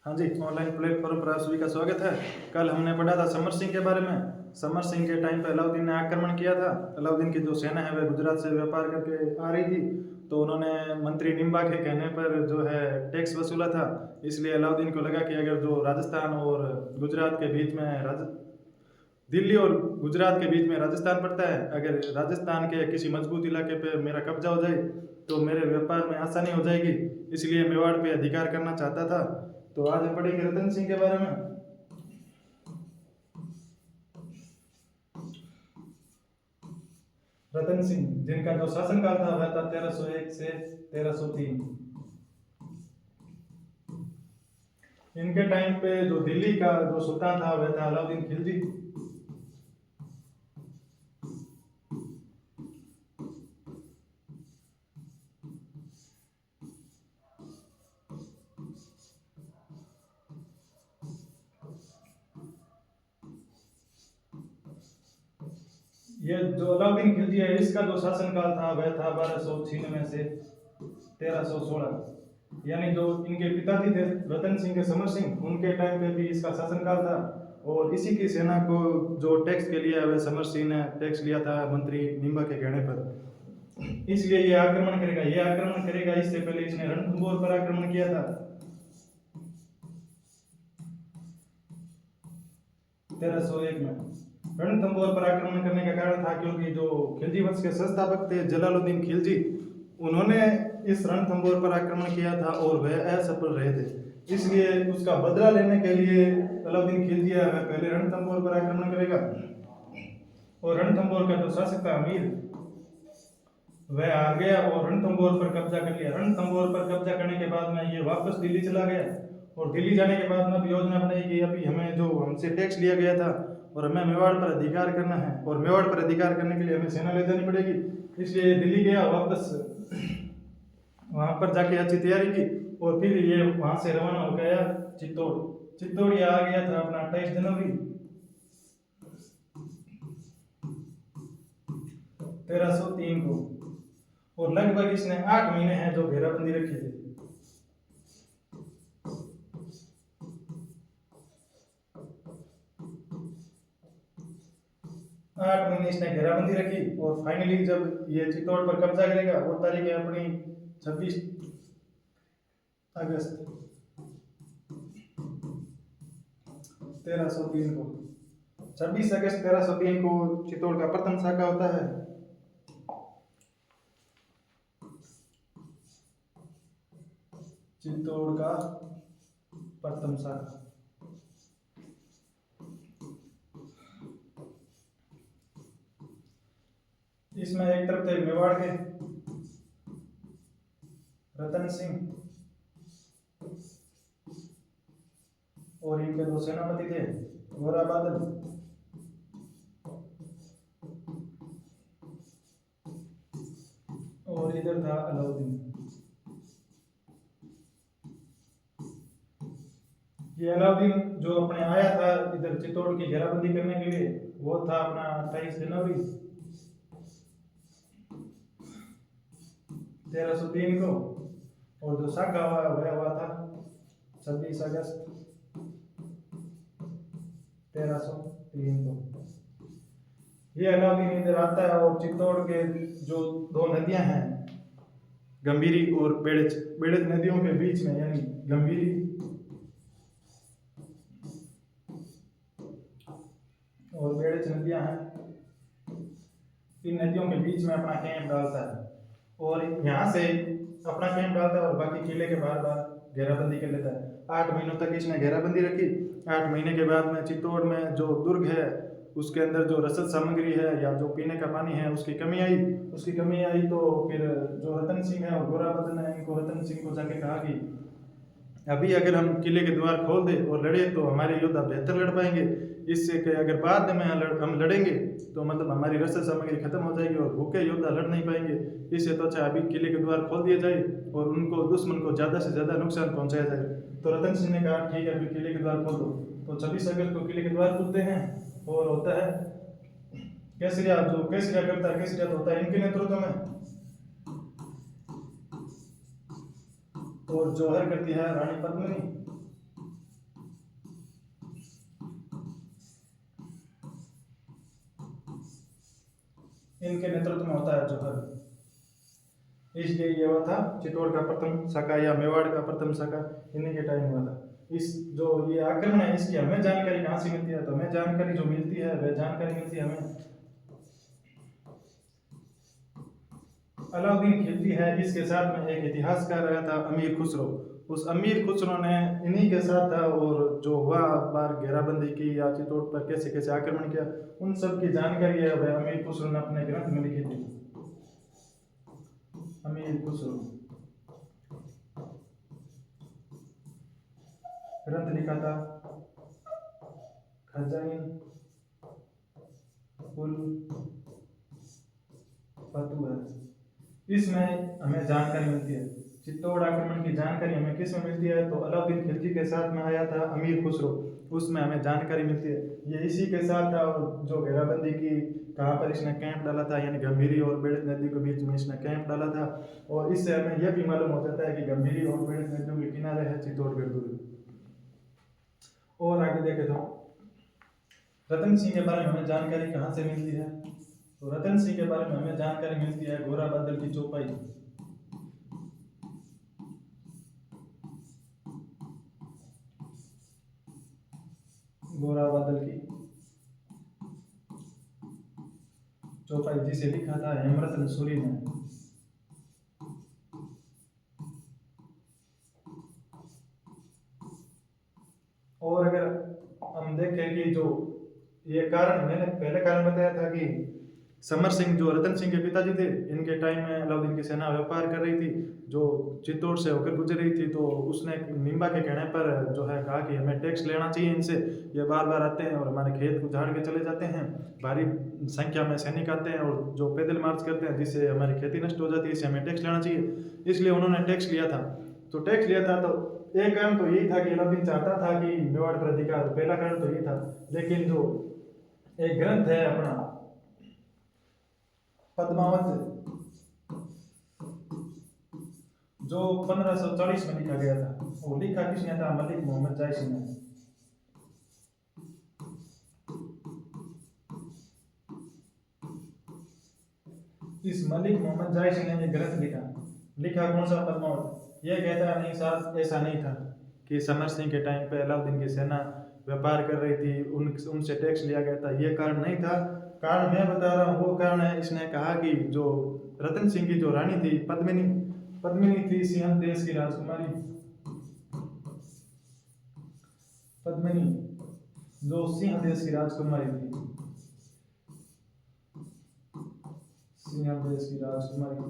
हाँ जी, online platform पर आप सभी का स्वागत है। कल हमने पढ़ा था समर सिंह के बारे में। समर सिंह के टाइम पे अलाउद्दीन ने आक्रमण किया था। अलाउद्दीन की जो सेना है वह गुजरात से व्यापार करके आ रही थी, तो उन्होंने मंत्री निम्बा के कहने पर जो है टैक्स वसूला था। इसलिए अलाउद्दीन को लगा कि अगर जो राजस्थान और गुजरात के बीच में दिल्ली और गुजरात के बीच में राजस्थान पड़ता है, अगर राजस्थान के किसी मजबूत इलाके पे मेरा कब्जा हो जाए तो मेरे व्यापार में आसानी हो जाएगी। इसलिए मेवाड़ पे अधिकार करना चाहता था। तो आज हम पढ़ेंगे रतन सिंह के बारे में। रतन सिंह जिनका जो शासनकाल था वह था 1301 से 1303। इनके टाइम पे जो दिल्ली का जो सुल्तान था वह था अलाउद्दीन खिलजी। ये जो अलाउद्दीन खिलजी है इसका जो शासनकाल था वह था 1296 से 1316। यानी जो इनके पिताजी थे रतन सिंह के समर सिंह, उनके टाइम पे भी इसका शासनकाल था। और इसी की सेना को जो टैक्स के लिए वह समर सिंह ने टैक्स लिया था मंत्री निम्बा के कहने पर। इसलिए ये आक्रमण करेगा। इससे पहले इसने रणथंभौर पर आक्रमण किया था 1301 में। रणथंभौर पर आक्रमण करने का कारण था क्योंकि जो खिलजी वंश के संस्थापक थे जलालुद्दीन खिलजी, उन्होंने इस रणथंभौर पर आक्रमण किया था और वह असफल रहे थे। इसलिए उसका बदला लेने के लिए अलाउद्दीन खिलजी वह पहले रणथंभौर पर आक्रमण करेगा। और रणथंभौर का जो शासक था अमीर, वह आ गया और रणथंभौर पर कब्जा कर लिया। रणथंभौर पर कब्जा करने के बाद में ये वापस दिल्ली चला गया और दिल्ली जाने के बाद में अब योजना बनाई कि अभी हमें जो हमसे टैक्स लिया गया था और हमें मेवाड़ पर अधिकार करना है, और मेवाड़ पर अधिकार करने के लिए हमें सेना ले जानी पड़ेगी। इसलिए दिल्ली गया, वापस वहाँ पर जाके अच्छी तैयारी की और फिर ये वहाँ से रवाना हो गया चित्तौड़ ये आ गया था अपना 28 जनवरी 1303 को। और लगभग इसने 8 महीने हैं जो घेराबंदी रखी थी। 8 महीने इसने घेराबंदी रखी और फाइनली जब ये चित्तौड़ पर कब्जा करेगा वो तारीख है अपनी 26 अगस्त 1303 को। 26 अगस्त 1303 को चित्तौड़ का प्रथम साका होता है। चित्तौड़ का प्रथम साका। इसमें एक तरफ थे मेवाड़ के रतन सिंह और इनके दो सेनापति थे गोरा बादल। और इधर था अलाउद्दीन। ये अलाउद्दीन जो अपने आया था इधर चित्तौड़ की घेराबंदी करने के लिए, वो था अपना 28 जनवरी 1303 को। और जो साका वह हुआ था 26 अगस्त 1303 को। ये अलाउद्दीन इधर आता है और चित्तौड़ के जो दो नदियां हैं गंभीरी और बेड़च नदियों के बीच में, यानी गंभीरी और बेड़च नदियां हैं, इन नदियों के बीच में अपना कैंप डालता है और यहाँ से अपना कैंप डालता है और बाकी किले के बाहर बाहर घेराबंदी कर लेता है। 8 महीनों तक इसने घेराबंदी रखी। 8 महीने के बाद में चित्तौड़ में जो दुर्ग है उसके अंदर जो रसद सामग्री है या जो पीने का पानी है उसकी कमी आई। तो फिर जो रतन सिंह है और गोराबदन है, इनको रतन सिंह को जाके कहा कि अभी अगर हम किले के द्वार खोल दें और लड़े तो हमारे योद्धा बेहतर लड़ पाएंगे। इससे कि अगर बाद में हम लड़ेंगे तो मतलब हमारी रसद सामग्री खत्म हो जाएगी और भूखे योद्धा लड़ नहीं पाएंगे। इससे तो अच्छा अभी किले के द्वार खोल दिए जाए और उनको दुश्मन को ज़्यादा से ज़्यादा नुकसान पहुंचाया जाए। तो रतन सिंह ने कहा ठीक है, अभी किले के द्वार खोल दो। तो 26 अगस्त को किले के द्वार खुलते हैं और होता है केसरिया करता है। केसरिया तो होता है इनके नेतृत्व में। और जोहर करती है रानी पद्मिनी। इनके नेतृत्व में होता है जौहर। इसलिए ये हुआ था चित्तौड़ का प्रथम शाखा या मेवाड़ का प्रथम शाखा इन्हीं के टाइम हुआ था। इस जो ये आक्रमण है इसकी हमें जानकारी कहाँ से मिलती है, तो हमें जानकारी जो मिलती है वह जानकारी मिलती है हमें अलाउद्दीन खिलजी है, इसके साथ में एक इतिहासकार आया था अमीर खुसरो। उस अमीर खुसरो ने इन्हीं के साथ था, और जो हुआ बार घेराबंदी की या चित्तौड़ पर कैसे कैसे आक्रमण किया उन सब की जानकारी है वह अमीर खुसरो ने अपने ग्रंथ में लिखी थी। अमीर खुसरो ग्रंथ लिखा था खजाइन उल फतूह। इसमें हमें जानकारी मिलती है चित्तौड़ आक्रमण की जानकारी हमें किस में मिलती है, तो अलाउद्दीन खिलजी के साथ में आया था अमीर खुसरो, उसमें हमें जानकारी मिलती है। ये इसी के साथ था, और जो घेराबंदी की कहाँ पर इसने कैंप डाला था, यानी गंभीरी और बेड़त नदी के बीच में इसने कैंप डाला था, और इससे हमें यह भी मालूम हो जाता है कि गंभीरी और बेड़त नदियों के किनारे है चित्तौड़गढ़ दुर्ग। और आगे देखे तो रतन सिंह के बारे में हमें जानकारी कहाँ से मिलती है, तो रतन सिंह के बारे में हमें जानकारी मिलती है घोड़ा बादल की चौपाई। घोड़ा बादल की चौपाई जिसे लिखा था हेमरतन सूरी ने। और अगर हम देखें कि जो ये कारण मैंने पहले कारण बताया था कि समर सिंह जो रतन सिंह के पिताजी थे, इनके टाइम में अलाउद्दीन की सेना व्यापार कर रही थी, जो चित्तौड़ से होकर गुजर रही थी, तो उसने निम्बा के कहने पर जो है कहा कि हमें टैक्स लेना चाहिए इनसे, ये बार बार आते हैं और हमारे खेत को झाड़ के चले जाते हैं, भारी संख्या में सैनिक आते हैं और जो पैदल मार्च करते हैं जिससे हमारी खेती नष्ट हो जाती है, इससे हमें टैक्स लेना चाहिए। इसलिए उन्होंने टैक्स लिया था। तो टैक्स लिया था तो एक कारण तो यही था कि अलाउद्दीन चाहता था कि मेवाड़ पर अधिकार, पहला कारण तो यही था। लेकिन जो एक ग्रंथ है अपना पद्मावत, जो 1540 में लिखा गया था, वो लिखा किसने था? मलिक मोहम्मद जायसी ने। इस मलिक मोहम्मद जायसी ने ये ग्रंथ लिखा कौन सा? पद्मावत। यह कहता नहीं साहब, ऐसा नहीं था कि समर सिंह के टाइम पे अलाउद्दीन की सेना व्यापार कर रही थी, उनसे टैक्स लिया गया था, ये कारण नहीं था। कारण मैं बता रहा हूँ, वो कारण है इसने कहा कि जो रतन सिंह की जो रानी थी पद्मिनी थी सिंहल देश की राजकुमारी, पद्मिनी जो सिंह देश की राजकुमारी थी, सिंहल देश की राजकुमारी।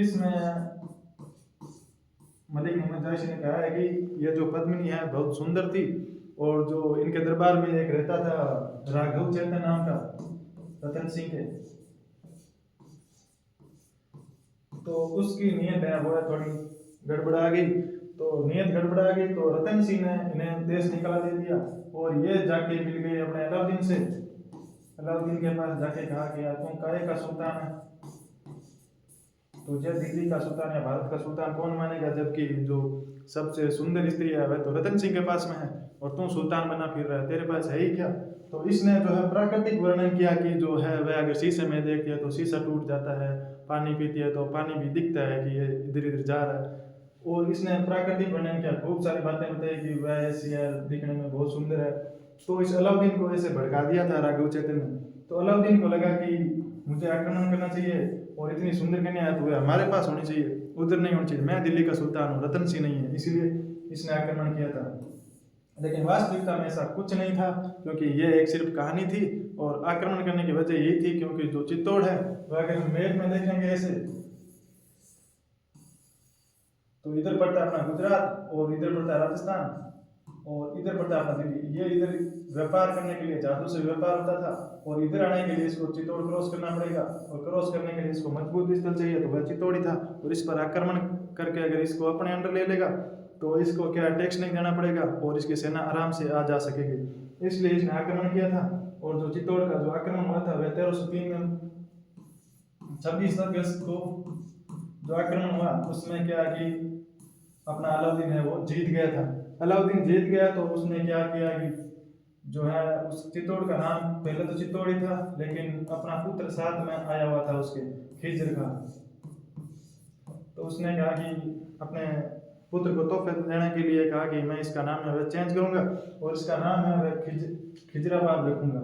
इसमें मलिक मोहम्मद जायसी ने कहा है कि यह जो पद्मिनी है बहुत सुंदर थी, और जो इनके दरबार में एक रहता था राघव चैतन्य नाम का रतन सिंह के, तो उसकी नीयत है वो थोड़ी गड़बड़ा गई। तो नीयत गड़बड़ा गई तो रतन सिंह ने इन्हें देश निकाला दे दिया, और ये जाके मिल गए अपने अलाउद्दीन से। अलाउद्दीन के पास जाके कहा कि यार तुम काहे का सुल्तान है, तुझे दिल्ली का सुल्तान या भारत का सुल्तान कौन मानेगा, जबकि जो सबसे सुंदर स्त्री है वह तो रतन सिंह के पास में है, और तू सुल्तान बना फिर रहा है, तेरे पास है ही क्या? तो इसने जो है प्राकृतिक वर्णन किया कि जो है वह अगर शीशे में देखती है तो शीशा टूट जाता है, पानी पीती है तो पानी भी दिखता है कि ये इधर इधर जा रहा है। और इसने प्राकृतिक वर्णन किया, खूब सारी बातें बताई कि वह ऐसी है, दिखने में बहुत सुंदर है। तो इस अलाउद्दीन को ऐसे भड़का दिया था राघव चैतन्य ने। तो अलाउद्दीन को लगा कि मुझे आक्रमण करना चाहिए, और इतनी सुंदर कन्या है तो वह हमारे पास होनी चाहिए, उधर नहीं होनी चाहिए, मैं दिल्ली का सुल्तान हूँ, रतन सिंह नहीं है, इसीलिए इसने आक्रमण किया था। लेकिन वास्तविकता में ऐसा कुछ नहीं था, क्योंकि ये एक सिर्फ कहानी थी, और आक्रमण करने की वजह यही थी क्योंकि जो चित्तौड़ है वह अगर हम मैप में देखेंगे ऐसे, तो इधर पड़ता है अपना गुजरात, और इधर पड़ता है राजस्थान, और इधर पड़ता है अपना दिल्ली। ये इधर व्यापार करने के लिए जादू से व्यापार होता था, और इधर आने के लिए इसको चित्तौड़ क्रॉस करना पड़ेगा, और क्रॉस करने के लिए इसको मजबूत स्थल चाहिए, तो वह चित्तौड़ ही था। और इस पर आक्रमण करके अगर इसको अपने अंडर ले लेगा तो इसको क्या टैक्स नहीं देना पड़ेगा, और इसकी सेना आराम से आ जा सकेगी, इसलिए इसने आक्रमण किया था। और जो चित्तौड़ का जो आक्रमण हुआ था वह 1303 में 26 अगस्त को जो आक्रमण हुआ, उसमें क्या कि अपना अलाउद्दीन है वो जीत गया था। अलाउद्दीन जीत गया तो उसने क्या किया कि जो है उस चित्तौड़ का नाम पहले तो चित्तौड़ ही था, लेकिन अपना पुत्र साथ में आया हुआ था उसके, खिज्र का। तो उसने कहा कि अपने पुत्र को तोहफे देने के लिए कहा कि मैं इसका नाम है वह चेंज करूंगा और इसका नाम है वह खिजराबाद रखूंगा,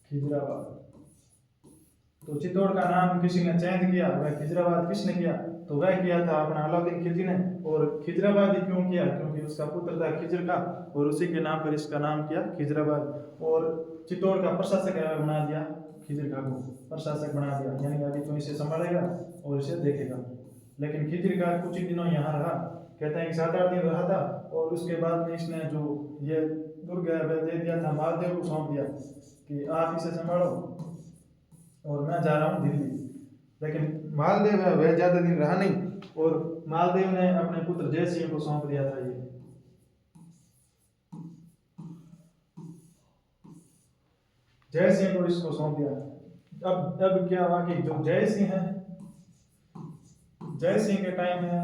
खिजराबाद। तो चित्तौड़ का नाम किसी ने चेंज किया, वह खिजराबाद किसने किया? तो वह किया था अपना अलाउद्दीन खिलजी ने। और खिजराबाद ही क्यों किया? क्योंकि उसका पुत्र था खिज्र का और उसी के नाम पर इसका नाम किया खिजराबाद। और चित्तौड़ का प्रशासक बना दिया, खिज्र का को प्रशासक बना दिया, यानी अभी तो इसे संभालेगा और इसे देखेगा। लेकिन खिज्र का कुछ ही दिनों यहाँ रहा, कहते हैं कि 7-8 दिन रहा था। और उसके बाद में इसने जो ये दुर्ग है वह दे दिया था, मालदेव को सौंप दिया कि आप इसे संभालो और मैं जा रहा हूँ दिल्ली। लेकिन मालदेव है वह ज्यादा दिन रहा नहीं और मालदेव ने अपने पुत्र जय सिंह को सौंप दिया था। ये जय सिंह को इसको सौंप दिया। अब क्या हुआ कि जो जय सिंह है, जय सिंह के टाइम में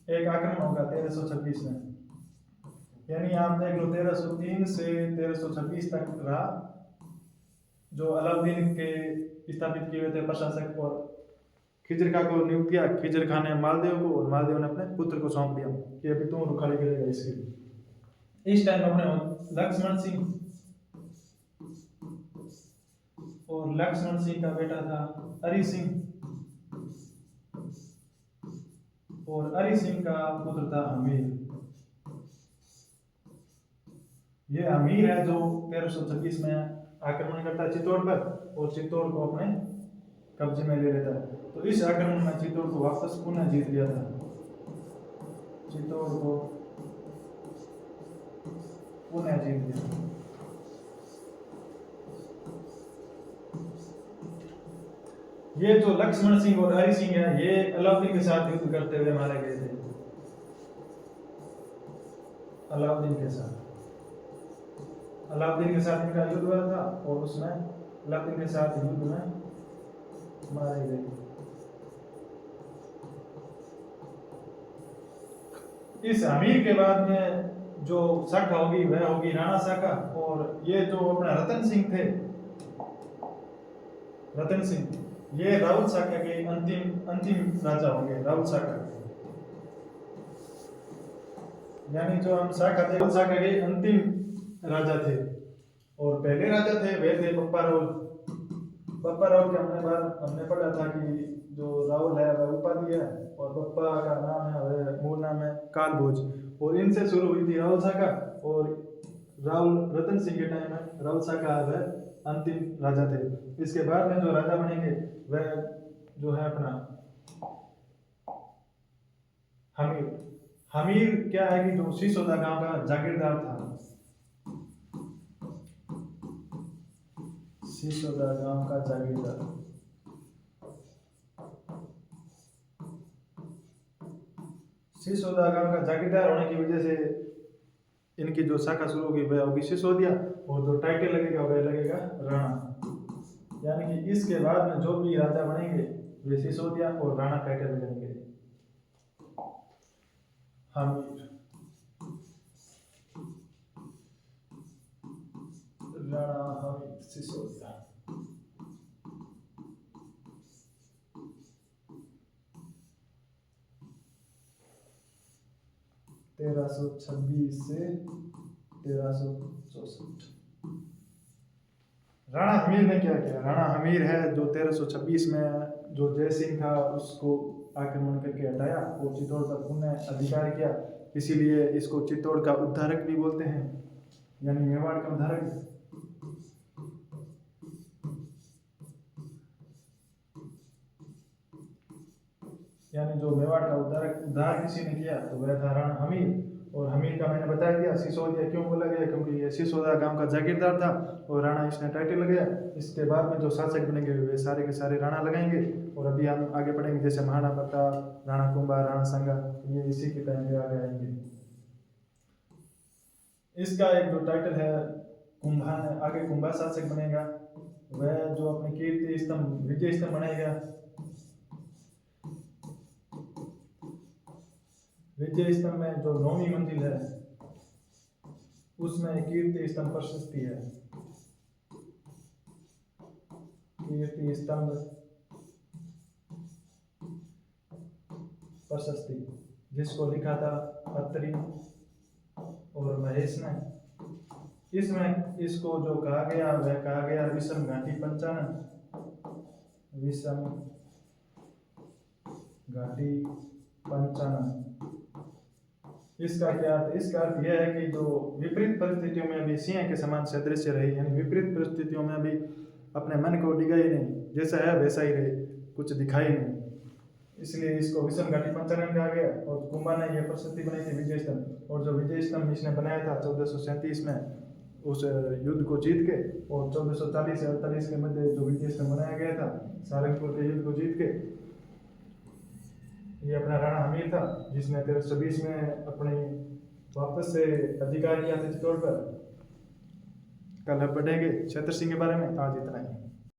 एक आक्रमण होगा 1326 में, यानी आप देख लो 1303 से 1326 तक रहा, जो अलाउद्दीन के स्थापित किए हुए थे प्रशासक। और खिज्र खां को नियुक्त किया, खिज्र खां ने मालदेव को, और मालदेव ने अपने पुत्र को सौंप दिया कि अभी तुम रुखाड़ी करेगा इसकी। इस टाइम अपने लक्ष्मण सिंह, और लक्ष्मण सिंह का बेटा था अरि सिंह, और अरि सिंह का पुत्र था हमीर। ये हमीर है जो 1326 में आक्रमण करता है चित्तौड़ पर और चित्तौड़ को अपने कब्जे में ले लेता है। तो इस आक्रमण में चित्तौड़ को वापस पुनः जीत लिया था, चित्तौड़ को पुनः जीत लिया। ये जो लक्ष्मण सिंह और हरि सिंह है, ये अलाउद्दीन के साथ युद्ध करते हुए मारे गए थे, अलाउद्दीन के साथ इनका युद्ध हुआ था और उसमें अलाउद्दीन के साथ युद्ध में मारे गए। इस अमीर के बाद में जो शाखा होगी वह होगी राणा शाखा। और ये जो अपना रतन सिंह थे, रतन सिंह, ये राउत शाखा के अंतिम राजा होंगे, राउत शाखा। यानी जो हम शाखा थे, राउत शाखा के अंतिम राजा थे। और पहले राजा थे वे थे बप्पा राउल। बप्पा राउल के हमने पढ़ा था कि जो राउल है वह उपाधि है और बप्पा का नाम है, वह मूल नाम है कालभोज। और इनसे शुरू हुई थी राउल शाखा। और राउल रतन सिंह के टाइम में राउल शाखा वह अंतिम राजा थे। इसके बाद में जो राजा बनेंगे वह जो है अपना हमीर। हमीर क्या है कि जो सिसोदा गांव का जागीरदार था, सिसोदा गांव का जागीरदार। सिसोदा गांव का जागीरदार होने की वजह से इनकी जो शाखा शुरू होगी वह होगी सिसोदिया, और जो टाइटल लगेगा वह लगेगा राणा। यानी कि इसके बाद में जो भी राजा बनेंगे वे सिसोदिया और राणा टाइटल लगेंगे। हमीर, राणा हमीर सिसोदिया। तेरह सौ 26 से 1364। राणा हमीर ने क्या किया? राणा हमीर है जो 1326 में जो जय सिंह था उसको आक्रमण करके हटाया और चित्तौड़ पर पुनः अधिकार किया। इसीलिए इसको चित्तौड़ का उद्धारक भी बोलते हैं, यानी मेवाड़ का उद्धारक। यानी जो मेवाड़ का उद्धार किसी ने किया तो वह था राणा हमीर। और हमीर का मैंने बता दिया सिसोदिया क्यों बोला गया, क्योंकि ये सिसोदा गांव का जागीरदार था और राणा इसने टाइटल लगाया। इसके बाद में जो शासक बनेंगे वे सारे के सारे राणा लगाएंगे। और अभी हम आगे पढ़ेंगे जैसे महाराणा प्रताप, राणा कुंभा, राणा सांगा, ये इसी के टाइम पे आगे आएंगे। इसका एक जो टाइटल है कुंभा, आगे कुंभा शासक बनेगा, वह जो अपने कीर्ति स्तंभ विजय स्तंभ बनाएगा। विजय स्तंभ में जो 9वीं मंजिल है उसमें कीर्ति स्तंभ प्रशस्ति है। कीर्ति स्तंभ प्रशस्ति जिसको लिखा था अत्रि और महेश ने। इसमें इसको जो कहा गया वह कहा गया विषम घाटी पंचानन। विषम घाटी पंचानन। इसका क्या अर्थ? इसका अर्थ यह है कि जो विपरीत परिस्थितियों में भी सिंह के समान सदृश रही, यानी विपरीत परिस्थितियों में भी अपने मन को डिगाई नहीं, जैसा है वैसा ही रहे, कुछ दिखाई नहीं, इसलिए इसको विषम घाटी पंचानन कहा गया। और कुंभा ने यह प्रशस्ति बनाई थी विजय स्तंभ, और जो विजय स्तंभ इसने बनाया था 1437 में उस युद्ध को जीत के, और 1440 से 48 के मध्य जो विजय स्तंभ बनाया गया था सारंगपुर के युद्ध को जीत के, ये अपना राणा हमीर था जिसने 1320 में अपने वापस से अधिकार किया था चित्तौड़ पर। कल अब बढ़ेंगे छत्र सिंह के बारे में। आज इतना ही।